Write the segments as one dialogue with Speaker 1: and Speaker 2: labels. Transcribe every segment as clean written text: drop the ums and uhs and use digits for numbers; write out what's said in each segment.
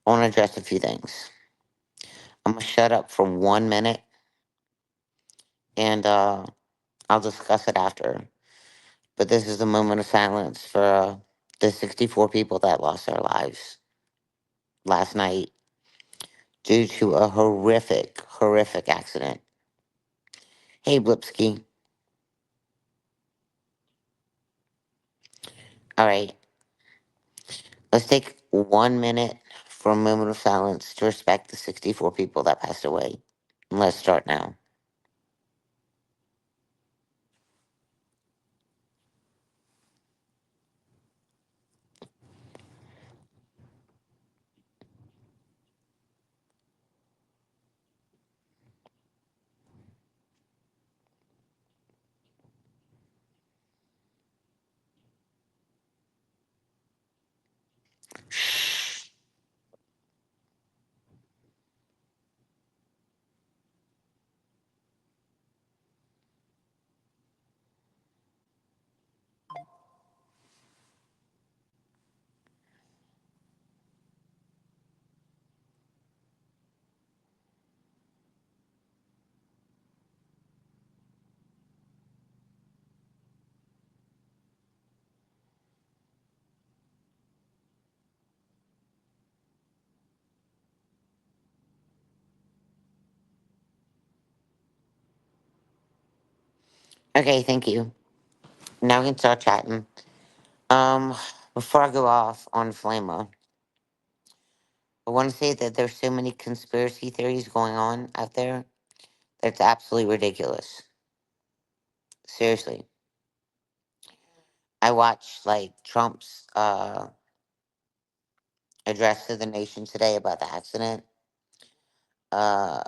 Speaker 1: I want to address a few things. I'm gonna shut up for 1 minute, and I'll discuss it after. But this is a moment of silence for the 64 people that lost their lives last night due to a horrific accident. Hey, Blipski. All right, let's take 1 minute for a moment of silence to respect the 64 people that passed away. And let's start now. Okay, thank you. Now we can start chatting. Um, Before I go off on Flama, I want to say that there's so many conspiracy theories going on out there that's absolutely ridiculous. Seriously. I watched like Trump's address to the nation today about the accident. Uh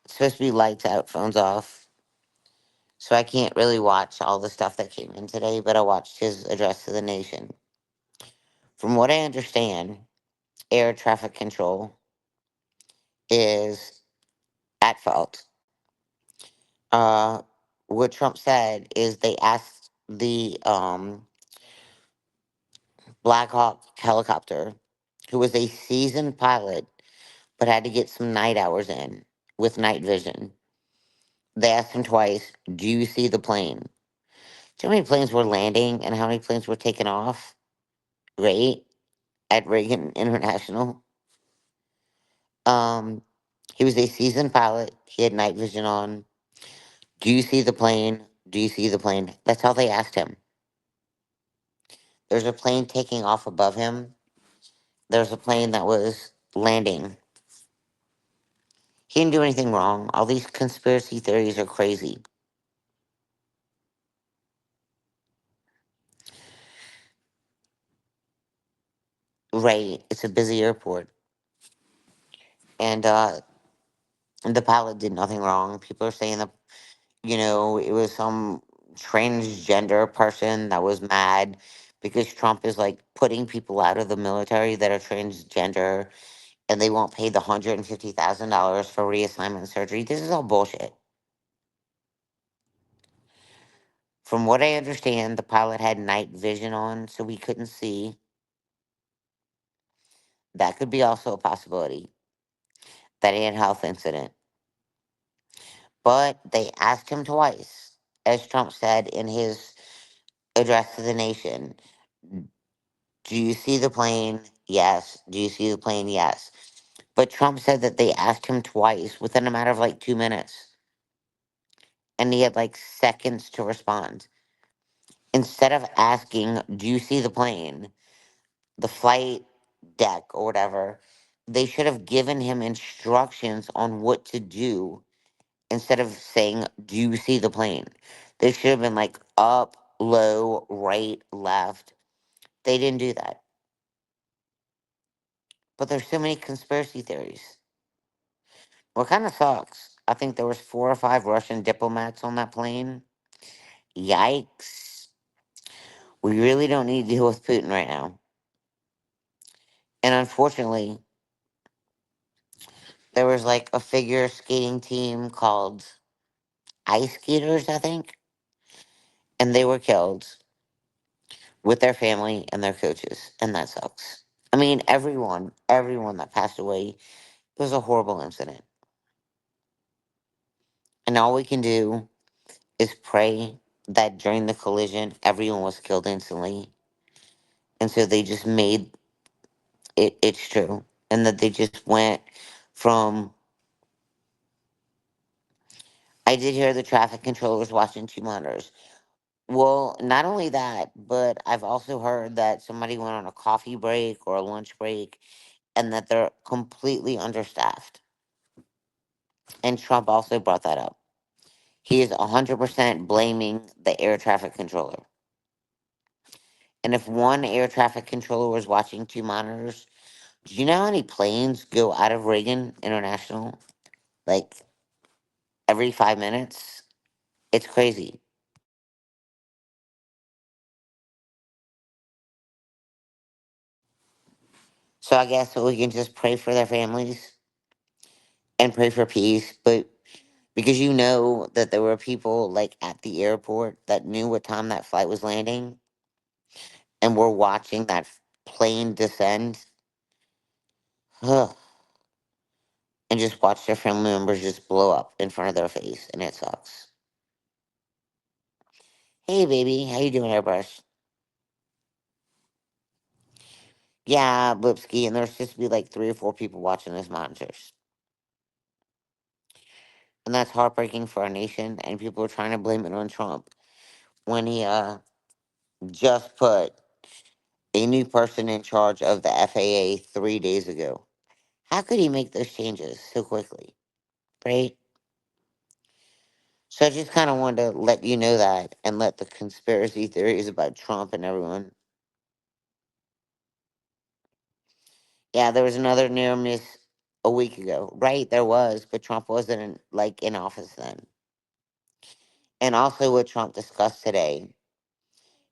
Speaker 1: it's supposed to be lights out, phones off. So I can't really watch all the stuff that came in today, but I watched his address to the nation. From what I understand, air traffic control is at fault. Uh what Trump said is they asked the Black Hawk helicopter, who was a seasoned pilot but had to get some night hours in with night vision. They asked him twice, "Do you see the plane?" Do you know how many planes were landing and how many planes were taking off? Right? At Reagan International. Um, he was a seasoned pilot. He had night vision on. Do you see the plane? Do you see the plane? That's how they asked him. There's a plane taking off above him. There's a plane that was landing. He didn't do anything wrong. All these conspiracy theories are crazy. Right? It's a busy airport. And the pilot did nothing wrong. People are saying that, it was some transgender person that was mad because Trump is like putting people out of the military that are transgender and they won't pay the $150,000 for reassignment surgery. This is all bullshit. From what I understand, the pilot had night vision on, so we couldn't see. That could be also a possibility that he had a health incident. But they asked him twice, as Trump said in his address to the nation. Do you see the plane? Yes. Do you see the plane? Yes. But Trump said that they asked him twice within a matter of like 2 minutes, and he had like seconds to respond. Instead of asking, "Do you see the plane?" the flight deck or whatever, they should have given him instructions on what to do instead of saying, "Do you see the plane?" They should have been like up, low, right, left. They didn't do that. But there's so many conspiracy theories. What kind of sucks? I think there was 4 or 5 Russian diplomats on that plane. Yikes. We really don't need to deal with Putin right now. And unfortunately, there was like a figure skating team called Ice Skaters, I think, and they were killed with their family and their coaches, and that sucks. I mean, everyone that passed away, it was a horrible incident. And all we can do is pray that during the collision, everyone was killed instantly. And so they just made it's true. And that they just went from, I did hear the traffic controllers watching two monitors. Well, not only that, but I've also heard that somebody went on a coffee break or a lunch break and that they're completely understaffed. And Trump also brought that up. He is 100% blaming the air traffic controller. And if one air traffic controller was watching two monitors, do you know how many planes go out of Reagan International? Like every 5 minutes? It's crazy. So I guess we can just pray for their families and pray for peace. But because you know that there were people like at the airport that knew what time that flight was landing and were watching that plane descend, ugh, and just watch their family members just blow up in front of their face, and it sucks. Hey, baby, how you doing, Airbrush? Yeah, Lipsky, and there's just to be like three or four people watching those monitors. And that's heartbreaking for our nation, and people are trying to blame it on Trump when he just put a new person in charge of the FAA 3 days ago. How could he make those changes so quickly, right? So I just kind of wanted to let you know that and let the conspiracy theories about Trump and everyone. Yeah, there was another near miss a week ago. Right, there was, but Trump wasn't in office then. And also what Trump discussed today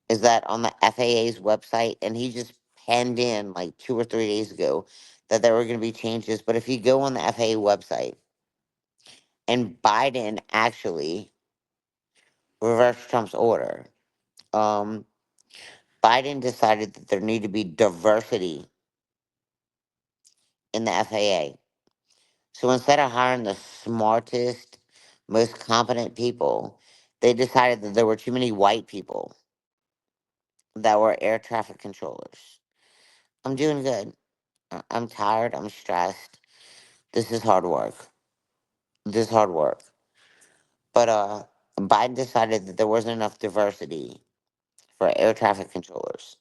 Speaker 1: is that on the FAA's website, and he just penned in like 2 or 3 days ago that there were going to be changes. But if you go on the FAA website, and Biden actually reversed Trump's order, um, Biden decided that there need to be diversity in the FAA. So instead of hiring the smartest, most competent people, they decided that there were too many white people that were air traffic controllers. I'm doing good. I'm tired. I'm stressed. This is hard work. This is hard work. But Biden decided that there wasn't enough diversity for air traffic controllers.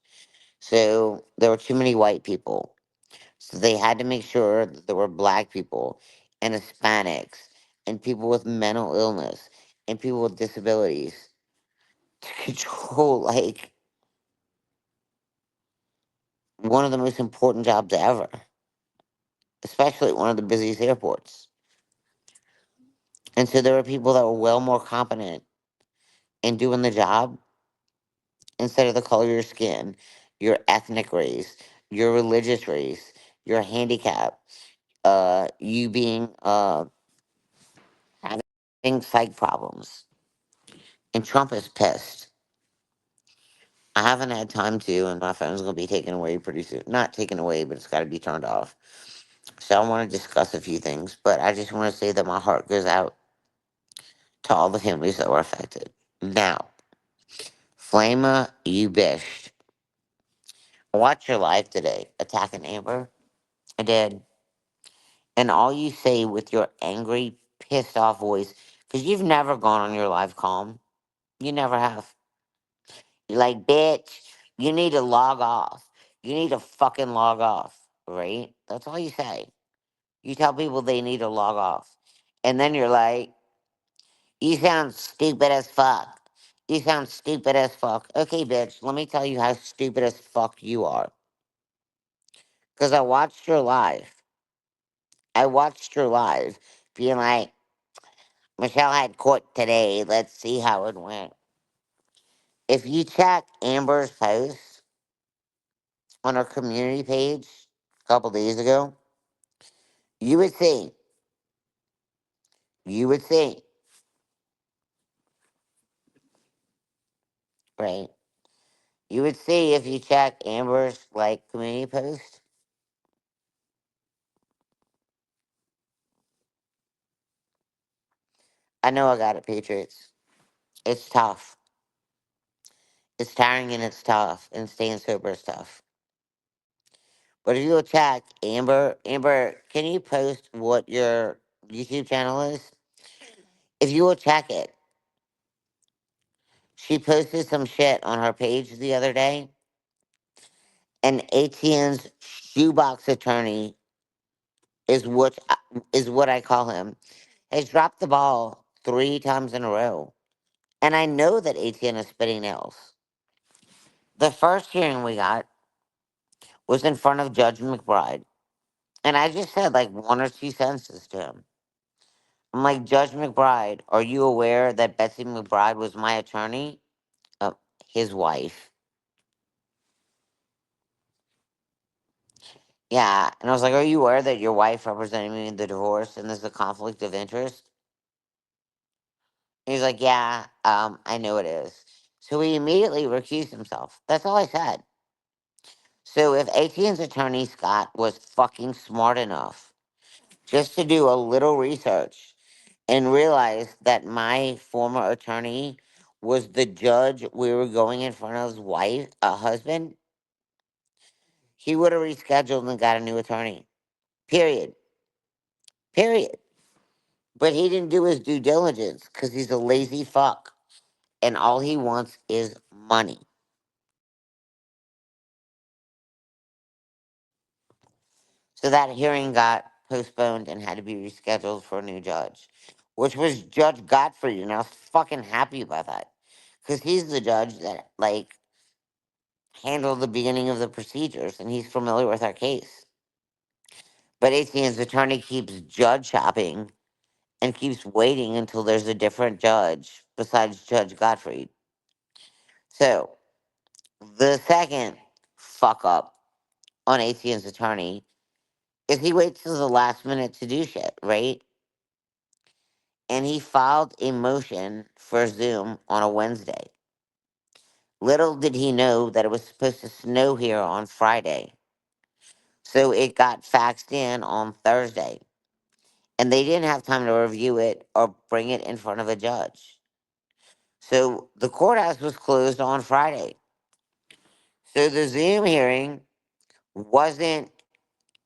Speaker 1: So there were too many white people. So they had to make sure that there were black people and Hispanics and people with mental illness and people with disabilities to control like one of the most important jobs ever, especially at one of the busiest airports. And so there were people that were well more competent in doing the job instead of the color of your skin, your ethnic race, your religious race, your handicap, you being having psych problems. And Trump is pissed. I haven't had time to, and my phone's gonna be taken away pretty soon. Not taken away, but it's got to be turned off. So I want to discuss a few things, but I just want to say that my heart goes out to all the families that were affected. Now, Flama, you bitch. I watched your live today, attacking Amber. I did. And all you say with your angry, pissed off voice, because you've never gone on your live calm. You never have. You're like, bitch, you need to log off. You need to fucking log off, right? That's all you say. You tell people they need to log off. And then you're like, you sound stupid as fuck. You sound stupid as fuck. Okay, bitch, let me tell you how stupid as fuck you are. Because I watched your live. I watched your live being like, Michelle had court today. Let's see how it went. If you check Amber's post on her community page a couple days ago, you would see, you would see, right? You would see if you check Amber's like community post. I know I got it, Patriots. It's tough. It's tiring and it's tough. And staying sober is tough. But if you will check, Amber, can you post what your YouTube channel is? If you will check it, she posted some shit on her page the other day, and ATN's shoebox attorney is what I call him, has dropped the ball 3 times in a row. And I know that ATN is spitting nails. The first hearing we got was in front of Judge McBride. And I just said like 1 or 2 sentences to him. I'm like, Judge McBride, are you aware that Betsy McBride was my attorney? Uh, his wife. Yeah. And I was like, are you aware that your wife represented me in the divorce and there's a conflict of interest? He's like, yeah, I know it is. So he immediately recused himself. That's all I said. So if ATN's attorney, Scott, was fucking smart enough just to do a little research and realize that my former attorney was the judge we were going in front of his wife, husband, he would have rescheduled and got a new attorney. Period. Period. But he didn't do his due diligence because he's a lazy fuck. And all he wants is money. So that hearing got postponed and had to be rescheduled for a new judge, which was Judge Godfrey. And I was fucking happy about that because he's the judge that, like, handled the beginning of the procedures and he's familiar with our case. But ATN's attorney keeps judge shopping and keeps waiting until there's a different judge besides Judge Godfrey. So the second fuck up on ATN's attorney is he waits till the last minute to do shit, right? And he filed a motion for Zoom on a Wednesday. Little did he know that it was supposed to snow here on Friday. So it got faxed in on Thursday. And they didn't have time to review it or bring it in front of a judge. So the courthouse was closed on Friday. So the Zoom hearing wasn't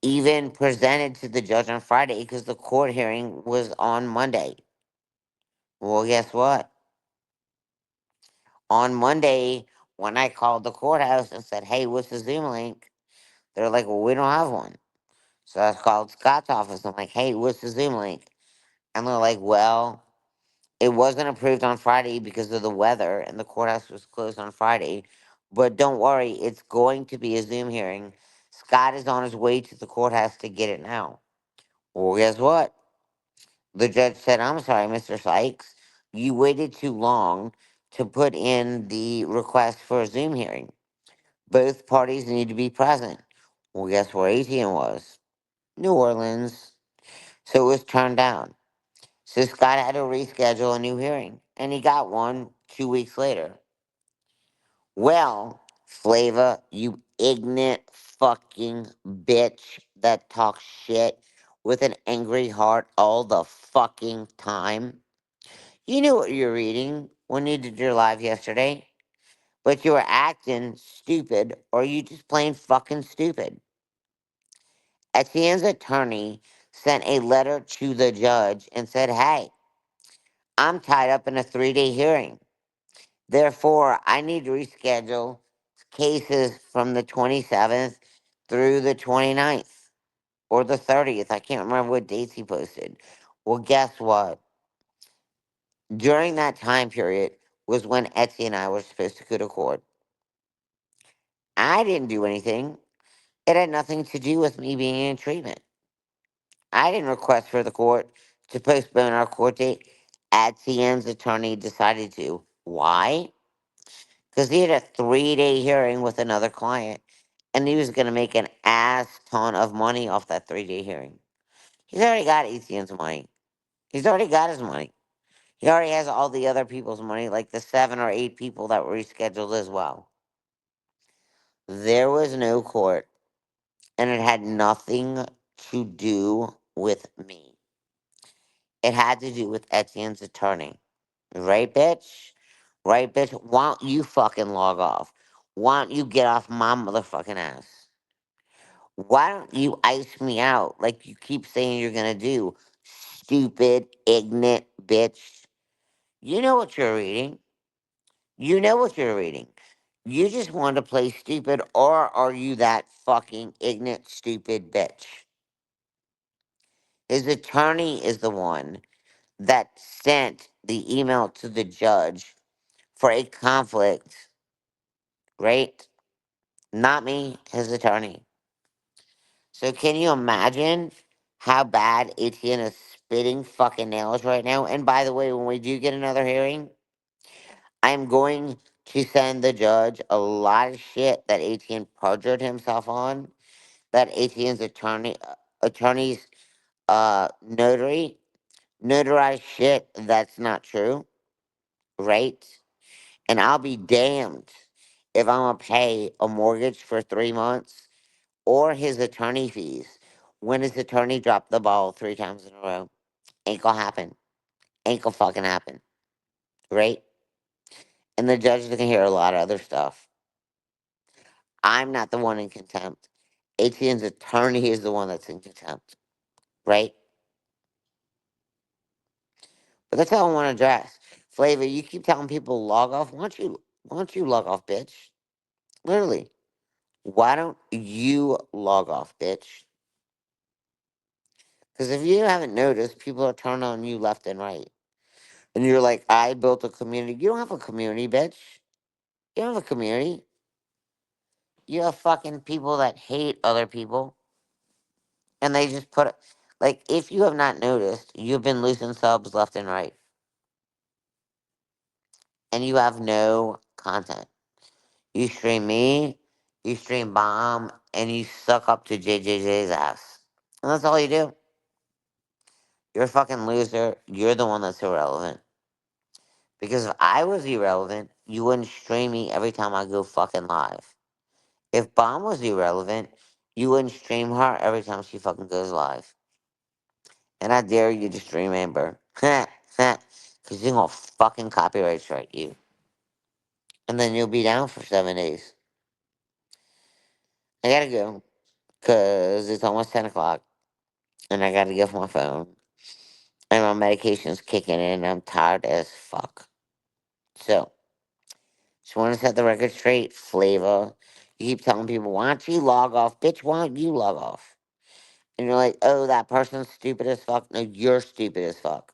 Speaker 1: even presented to the judge on Friday because the court hearing was on Monday. Well, guess what? On Monday, when I called the courthouse and said, hey, what's the Zoom link? They're like, well, we don't have one. So I called Scott's office. I'm like, hey, what's the Zoom link? And they're like, well, it wasn't approved on Friday because of the weather, and the courthouse was closed on Friday. But don't worry, it's going to be a Zoom hearing. Scott is on his way to the courthouse to get it now. Well, guess what? The judge said, I'm sorry, Mr. Sykes. You waited too long to put in the request for a Zoom hearing. Both parties need to be present. Well, guess where ATM was? New Orleans. So it was turned down. So Scott had to reschedule a new hearing, and he got one 2 weeks later. Well, Flava, you ignorant fucking bitch that talks shit with an angry heart all the fucking time. You knew what you were reading when you did your live yesterday, but you were acting stupid or you just plain fucking stupid. Etienne's attorney sent a letter to the judge and said, hey, I'm tied up in a 3-day hearing. Therefore, I need to reschedule cases from the 27th through the 29th or the 30th. I can't remember what dates he posted. Well, guess what? During that time period was when Etsy and I were supposed to go to court. I didn't do anything. It had nothing to do with me being in treatment. I didn't request for the court to postpone our court date. Etienne's attorney decided to. Why? Because he had a 3-day hearing with another client, and he was going to make an ass ton of money off that 3-day hearing. He's already got Etienne's money. He's already got his money. He already has all the other people's money, like the 7 or 8 people that were rescheduled as well. There was no court, and it had nothing to do with me. It had to do with Etienne's attorney. Right, bitch? Right, bitch? Why don't you fucking log off? Why don't you get off my motherfucking ass? Why don't you ice me out like you keep saying you're gonna do? Stupid, ignorant bitch. You know what you're reading. You know what you're reading. You just want to play stupid, or are you that fucking ignorant, stupid bitch? His attorney is the one that sent the email to the judge for a conflict, right? Not me, his attorney. So can you imagine how bad Etienne is spitting fucking nails right now? And by the way, when we do get another hearing, I'm going to send the judge a lot of shit that Etienne perjured himself on, that Etienne's attorney's notary notarized shit that's not true, right? And I'll be damned if I'm gonna pay a mortgage for 3 months or his attorney fees when his attorney dropped the ball 3 times in a row. Ain't gonna happen. Ain't gonna fucking happen. Right? And the judge is gonna hear a lot of other stuff. I'm not the one in contempt. ATN's attorney is the one that's in contempt. Right? But that's all I want to address. Flavor, you keep telling people log off. Why don't you log off, bitch? Literally. Why don't you log off, bitch? Because if you haven't noticed, people are turning on you left and right. And you're like, I built a community. You don't have a community, bitch. You don't have a community. You have fucking people that hate other people. And they just put it. Like, if you have not noticed, you've been losing subs left and right. And you have no content. You stream me, you stream Bomb, and you suck up to JJJ's ass. And that's all you do. You're a fucking loser. You're the one that's irrelevant. Because if I was irrelevant, you wouldn't stream me every time I go fucking live. If Bomb was irrelevant, you wouldn't stream her every time she fucking goes live. And I dare you to stream Amber. Because you're gonna fucking copyright strike you. And then you'll be down for 7 days. I gotta go. Because it's almost 10 o'clock. And I gotta get off my phone. And my medication's kicking in. And I'm tired as fuck. So, just want to set the record straight. Flavor. You keep telling people, why don't you log off? Bitch, why don't you log off? And you're like, oh, that person's stupid as fuck. No, you're stupid as fuck.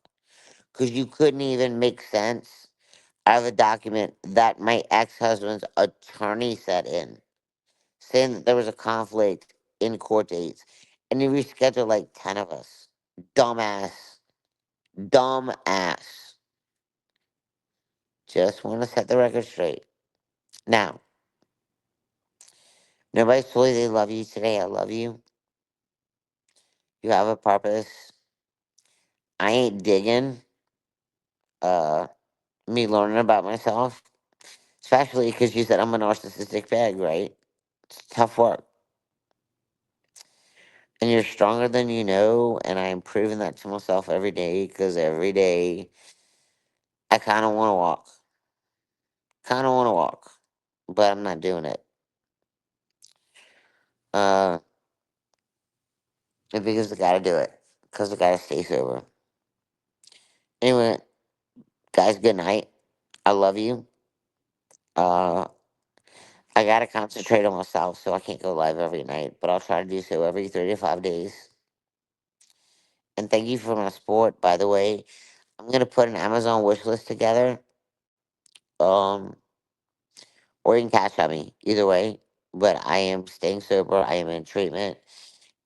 Speaker 1: Because you couldn't even make sense out of a document that my ex-husband's attorney sent in, saying that there was a conflict in court dates. And he rescheduled like 10 of us. Dumbass. Dumbass. Just want to set the record straight. Now, nobody told you they love you today. I love you. You have a purpose. I ain't digging uh me learning about myself. Especially because you said I'm a narcissistic bag, right? It's tough work. And you're stronger than you know, and I'm proving that to myself every day because every day I kind of want to walk. Kind of want to walk, but I'm not doing it. Uh, because I gotta do it. Because I gotta stay sober. Anyway, guys, good night. I love you. Uh, I gotta concentrate on myself, so I can't go live every night, but I'll try to do so every 3 to 5 days. And thank you for my support, by the way. I'm gonna put an Amazon wish list together. Um, or you can cash at me, either way. But I am staying sober. I am in treatment,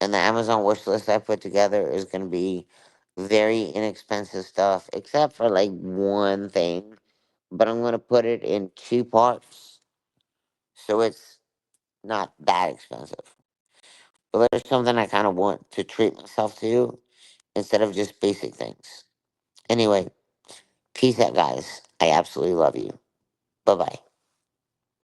Speaker 1: and the Amazon wish list I put together is gonna be very inexpensive stuff, except for like one thing. But I'm gonna put it in 2 parts, so it's not that expensive. But there's something I kind of want to treat myself to instead of just basic things. Anyway, peace out, guys. I absolutely love you. Bye bye.